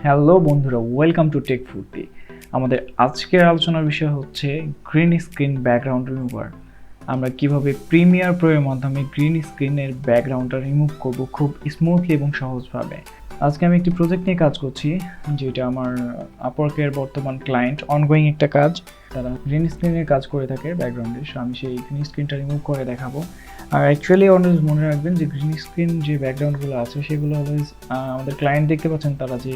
Hello বন্ধুরা, welcome to take ফুর্তি। আমাদের আজকের আলোচনার বিষয় হচ্ছে গ্রিন স্ক্রিন ব্যাকগ্রাউন্ড রিমুভার। আমরা কিভাবে প্রিমিয়ার প্রো এর মাধ্যমে গ্রিন স্ক্রিনের ব্যাকগ্রাউন্ডটা রিমুভ করব খুব স্মুথলি এবং সহজভাবে। আজকে আমি একটি প্রজেক্ট নিয়ে কাজ করছি, যেটা আমার আপওয়ার্কের বর্তমান ক্লায়েন্ট অনগোয়িং একটা কাজ। তারা গ্রিন স্ক্রিনের কাজ করে থাকে ব্যাকগ্রাউন্ডে, সো আমি সেই গ্রিন স্ক্রিনটা রিমুভ করে দেখাবো। আর অ্যাকচুয়ালি অলওয়েজ মনে রাখবেন যে গ্রিন স্ক্রিন যে ব্যাকগ্রাউন্ডগুলো আছে সেগুলো অলওয়েজ আমাদের ক্লায়েন্ট দেখতে পাচ্ছেন, তারা যে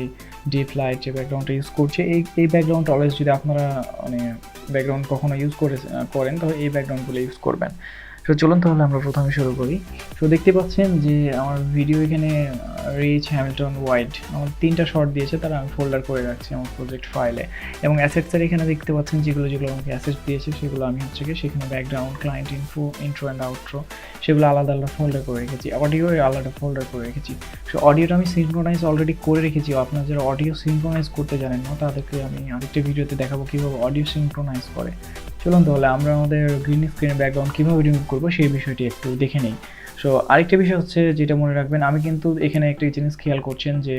ডিপ লাইট যে ব্যাকগ্রাউন্ডটা ইউজ করছে, এই ব্যাকগ্রাউন্ডটা অলওয়েজ যদি আপনারা ব্যাকগ্রাউন্ড কখনো ইউজ করেন তাহলে এই ব্যাকগ্রাউন্ডগুলো ইউজ করবেন। তো চলুন তাহলে আমরা প্রথমে শুরু করি। তো দেখতে পাচ্ছেন যে আমার ভিডিও এখানে রিচ, হ্যামিল্টন, হোয়াইট আমার 3টা শর্ট দিয়েছে, তারা আমি ফোল্ডার করে রাখছি আমার প্রজেক্ট ফাইলে। এবং অ্যাসেটসের এখানে দেখতে পাচ্ছেন যেগুলো আমাকে অ্যাসেটস দিয়েছে সেগুলো আমি সেখানে background, client info, intro and outro সেগুলো আলাদা আলাদা ফোল্ডার করে রেখেছি। অডিও আলাদা ফোল্ডার করে রেখেছি। সো অডিওটা আমি সিনক্রোনাইজ অলরেডি করে রেখেছি। আপনারা যারা অডিও সিনক্রোনাইজ করতে জানেন না তাদেরকে আমি আরেকটা ভিডিওতে দেখাবো কীভাবে অডিও সিনক্রোনাইজ করে। চলুন তাহলে আমরা আমাদের গ্রিন স্ক্রিনের ব্যাকগ্রাউন্ড কীভাবে রিমুভ করবো সেই বিষয়টি একটু দেখে নিই। সো আরেকটা বিষয় হচ্ছে যেটা মনে রাখবেন, আমি কিন্তু এখানে একটা জিনিস খেয়াল করছেন যে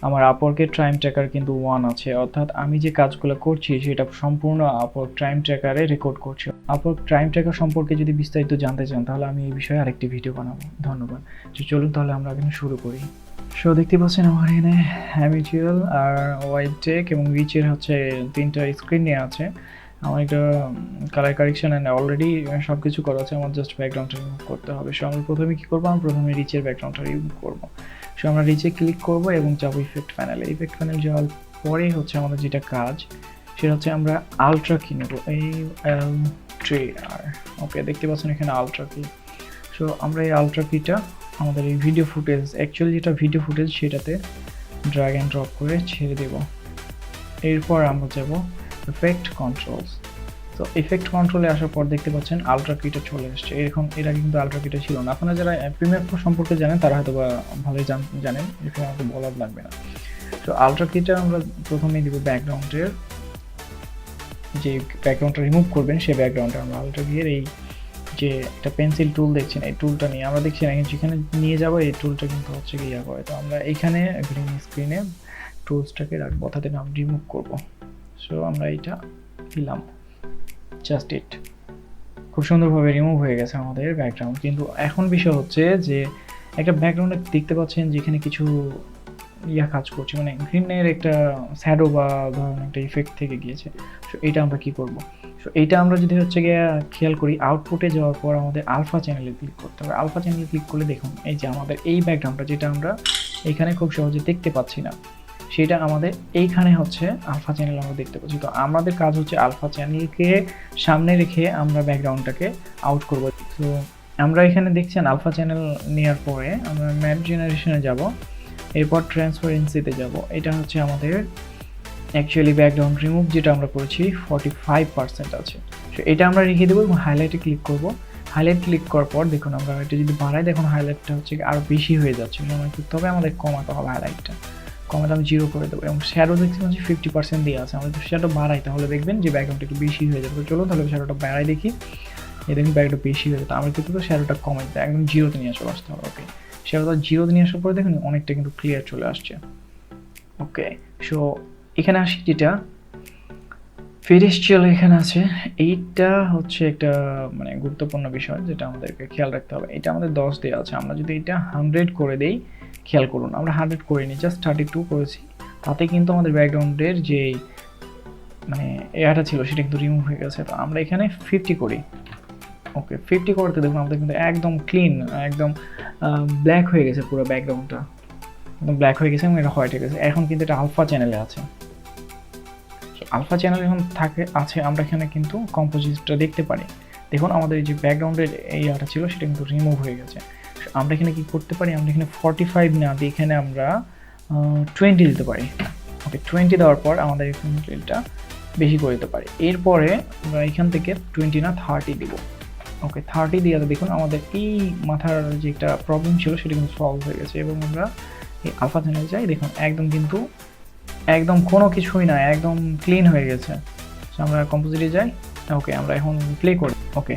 আমার আপওয়ার্কের টাইম ট্র্যাকার কিন্তু 1 আছে, অর্থাৎ আমি যে কাজগুলো করছি সেটা সম্পূর্ণ আপওয়ার্ক টাইম ট্র্যাকারে রেকর্ড করছি। আপওয়ার্ক টাইম ট্র্যাকার সম্পর্কে যদি বিস্তারিত জানতে চান তাহলে আমি এই বিষয়ে আরেকটি ভিডিও বানাবো। ধন্যবাদ। তো চলুন তাহলে আমরা এখানে শুরু করি। সো দেখতে পাচ্ছেন আমার এখানে হ্যামিচুয়াল আর ওয়াইড টেক এবং রিচের হচ্ছে 3টা স্ক্রিন নিয়ে আছে। আমার একটা কালার কারেকশন অ্যান্ড অলরেডি সব কিছু করা আছে, আমার জাস্ট ব্যাকগ্রাউন্ডটা রিমুভ করতে হবে। সো আমরা প্রথমে কী করবো, আমরা প্রথমে রিচের ব্যাকগ্রাউন্ডটা রিমুভ করবো। সো আমরা রিচে ক্লিক করবো এবং যাবো ইফেক্ট প্যানেলে। ইফেক্ট প্যানেল যাওয়ার পরেই হচ্ছে আমাদের যেটা কাজ সেটা হচ্ছে আমরা আলট্রা কি নেবো, ওকে দেখতে পাচ্ছেন এখানে আলট্রা কি। সো আমরা এই আলট্রা কিটা আমাদের এই ভিডিও ফুটেজ, অ্যাকচুয়ালি যেটা ভিডিও ফুটেজ সেটাতে ড্র্যাগ অ্যান্ড ড্রপ করে ছেড়ে দেবো। এরপর আমরা যাব ইফেক্ট কন্ট্রোলস। তো ইফেক্ট কন্ট্রোলে আসার পর দেখতে পাচ্ছেন আলট্রা কিটা চলে আসছে। এর আগে কিন্তু আলট্রা কিটা ছিল না। আপনারা যারা প্রিমিয়ার প্রো সম্পর্কে জানেন তারা হয়তো বা ভালোই জানেন, এখানে আমাকে বলার লাগবে না। তো আলট্রা কিটা আমরা প্রথমেই দিব ব্যাকগ্রাউন্ডের, যে ব্যাকগ্রাউন্ডটা রিমুভ করবেন সেই ব্যাকগ্রাউন্ডটা আমরা আলট্রা গিয়ে এই যে একটা পেন্সিল টুল দেখছেন, এই টুলটা নিয়ে আমরা দেখছি না যেখানে নিয়ে যাবো এই টুলটা কিন্তু হচ্ছে ইয়া করে। তো আমরা এইখানে গ্রিন স্ক্রিনে টুলসটাকে রাখবো, অর্থাৎ এটা আমরা রিমুভ করবো। সো আমরা এইটা দিলাম, জাস্ট ইট। খুব সুন্দরভাবে রিমুভ হয়ে গেছে আমাদের ব্যাকগ্রাউন্ড। কিন্তু এখন বিষয় হচ্ছে যে একটা ব্যাকগ্রাউন্ডে দেখতে পাচ্ছেন যেখানে কিছু কাজ করছে, মানে গ্রিনের একটা শ্যাডো বা ধরুন একটা ইফেক্ট থেকে গিয়েছে। সো এইটা আমরা কি করব, সো এইটা আমরা যদি হচ্ছে গিয়ে খেয়াল করি, আউটপুটে যাওয়ার পর আমাদের আলফা চ্যানেলে ক্লিক করতে হবে। আলফা চ্যানেলে ক্লিক করলে দেখুন এই যে আমাদের এই ব্যাকগ্রাউন্ডটা যেটা আমরা এখানে খুব সহজে দেখতে পাচ্ছি না, সেটা আমাদের এইখানে হচ্ছে আলফা চ্যানেল আমরা দেখতে পাচ্ছি। তো আমাদের কাজ হচ্ছে আলফা চ্যানেলকে সামনে রেখে আমরা ব্যাকগ্রাউন্ডটাকে আউট করব। তো আমরা এখানে দেখছেন আলফা চ্যানেল নেওয়ার পরে আমরা ম্যাপ জেনারেশনে যাব, এরপর ট্রান্সপারেন্সিতে যাব। এটা হচ্ছে আমাদের অ্যাকচুয়ালি ব্যাকগ্রাউন্ড রিমুভ যেটা আমরা করেছি 45% আছে। সো এটা আমরা রেখে দেবো এবং হাইলাইটে ক্লিক করব। হাইলাইট ক্লিক করার পর দেখুন আমরা এটা যদি বাড়াই, দেখুন হাইলাইটটা হচ্ছে আরও বেশি হয়ে যাচ্ছে। আমরা করতে হবে, আমাদের কমাতে হবে হাইলাইটটা। কমাতে আমি 0 করে দেবো। এবং শ্যাডো দেখছি হচ্ছে 50% দিয়ে আছে, আমরা যদি শ্যাডো বাড়াই তাহলে দেখবেন যে ব্যাকগ্রাউন্ডটা একটু বেশি হয়ে যাবে। তো চলো তাহলে শ্যাডোটা বাড়াই দেখি, এই দেখুন ব্যাকগ্রাউন্ডটা বেশি হয়ে যাবে। আমরা কিন্তু শ্যাডোটা কমাই দিতে একদম 0-তে নিয়ে চলে আসতে হবে। ওকে, শ্যাডোটা 0-তে নিয়ে আসার পরে দেখুন অনেকটা কিন্তু ক্লিয়ার চলে আসছে। ওকে, সো এখানে আসি, যেটা ফেরেস্ট্রিয়াল এখানে আছে, এইটা হচ্ছে একটা মানে গুরুত্বপূর্ণ বিষয় যেটা আমাদেরকে খেয়াল রাখতে হবে। এটা আমাদের 10 দেওয়া আছে, আমরা যদি এটা 100 করে দেই, খেয়াল করুন আমরা 100 করিনি, জাস্ট 32 করেছি। তাতে কিন্তু আমাদের ব্যাকগ্রাউন্ডের যে মানে এয়ারটা ছিল সেটা কিন্তু রিমুভ হয়ে গেছে। তো আমরা এখানে 50 করি। ওকে, 50 করতে দেখুন আমাদের কিন্তু একদম ক্লিন, একদম ব্ল্যাক হয়ে গেছে, পুরো ব্যাকগ্রাউন্ডটা একদম ব্ল্যাক হয়ে গেছে এবং এটা হোয়াইট হয়ে গেছে। এখন কিন্তু এটা আলফা চ্যানেলে আছে। আলফা চ্যানেল এখন আছে, আমরা এখানে কিন্তু কম্পোজিটটা দেখতে পারি। দেখুন আমাদের যে ব্যাকগ্রাউন্ডের এরিয়াটা ছিল সেটা কিন্তু রিমুভ হয়ে গেছে। আমরা এখানে কি করতে পারি, আমরা এখানে 45 না দিয়ে এখানে আমরা 20 দিতে পারি। ওকে, 20 দেওয়ার পর আমাদের এটা বেশি করে দিতে পারি। এরপরে আমরা এখান থেকে 20 না 30 দিব। ওকে, 30 দিয়ে দেখুন আমাদের এই মাথার যে একটা প্রবলেম ছিল সেটা কিন্তু সলভ হয়ে গেছে। এবং আমরা এই আলফা চ্যানেলে যাই, দেখুন একদম কিন্তু একদম কোনো কিছুই না, একদম ক্লিন হয়ে গেছে। আমরা কম্পোজিটে যাই। ওকে, আমরা এখন প্লে করি। ওকে,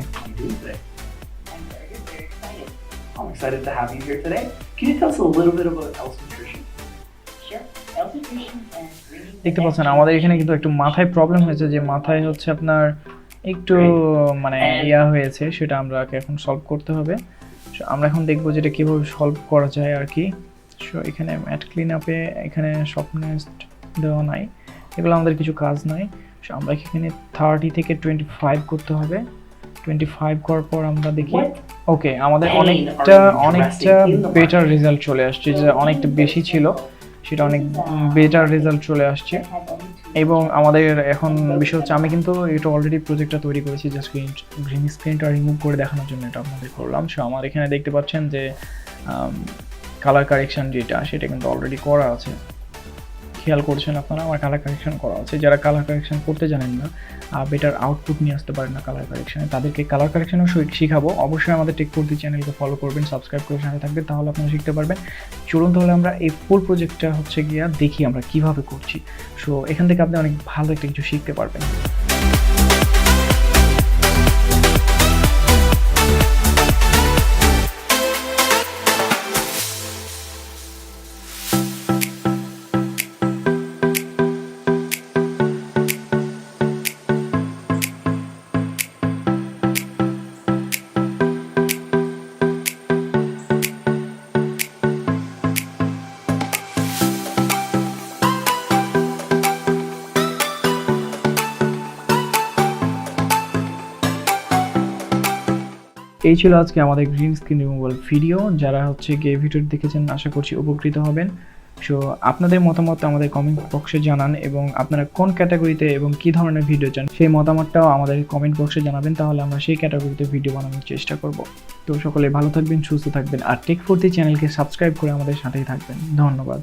I'm excited to have you here today. Can you tell us a little bit about Else Nutrition? Sure. Else Nutrition দেখতে পাচ্ছেন আমাদের এখানে কিন্তু একটু মাথায় প্রবলেম হয়েছে, যে মাথায় হচ্ছে আপনার একটু মানে ইয়া হয়েছে, সেটা আমরা এখন সলভ করতে হবে। সো আমরা এখন দেখবো যেটা কীভাবে সলভ করা যায় আর কি। সো এখানে ম্যাট ক্লিন আপে এখানে সফটনেস দেওয়া নাই, এগুলো আমাদের কিছু কাজ নাই। সো আমরা এখানে 30 থেকে 25 করতে হবে। 25 করার পর আমরা দেখি ওকে আমাদের অনেকটা বেটার রেজাল্ট চলে আসছে, যেটা অনেকটা বেশি ছিল সেটা অনেক বেটার রেজাল্ট চলে আসছে। এবং আমাদের এখন বিষয় হচ্ছে, আমি কিন্তু এটা অলরেডি প্রজেক্টটা তৈরি করেছি, জাস্ট গ্রিন স্ক্রিনটা রিমুভ করে দেখানোর জন্য এটা আপনাদের করলাম। সো আমার এখানে দেখতে পাচ্ছেন যে কালার কারেকশন যেটা, সেটা কিন্তু অলরেডি করা আছে। খেয়াল করছেন আপনারা, আমার কালার কারেকশন করা আছে। যারা কালার কারেকশন করতে জানেন না, বেটার আউটপুট নিয়ে আসতে পারেন না কালার কারেকশনে, তাদেরকে কালার কারেকশনও শিখাবো। অবশ্যই আমাদের টেক ফোর চ্যানেলকে ফলো করবেন, সাবস্ক্রাইব করে সাথে থাকবেন, তাহলে আপনারা শিখতে পারবেন। চলুন তাহলে আমরা এই ফুল প্রজেক্টটা হচ্ছে গিয়া দেখি আমরা কিভাবে করছি। সো এখান থেকে আপনি অনেক ভালো একটা কিছু শিখতে পারবেন। এই ছিল আজকে আমাদের গ্রিন স্ক্রিন রিমুভাল ভিডিও। যারা হচ্ছে গিয়ে ভিডিওটি দেখেছেন আশা করছি উপকৃত হবেন। সো আপনাদের মতামত আমাদের কমেন্ট বক্সে জানান, এবং আপনারা কোন ক্যাটাগরিতে এবং কী ধরনের ভিডিও চান সেই মতামতটাও আমাদের কমেন্ট বক্সে জানাবেন, তাহলে আমরা সেই ক্যাটাগরিতে ভিডিও বানানোর চেষ্টা করব। তো সকলে ভালো থাকবেন, সুস্থ থাকবেন, আর টেক ফোর চ্যানেলকে সাবস্ক্রাইব করে আমাদের সাথেই থাকবেন। ধন্যবাদ।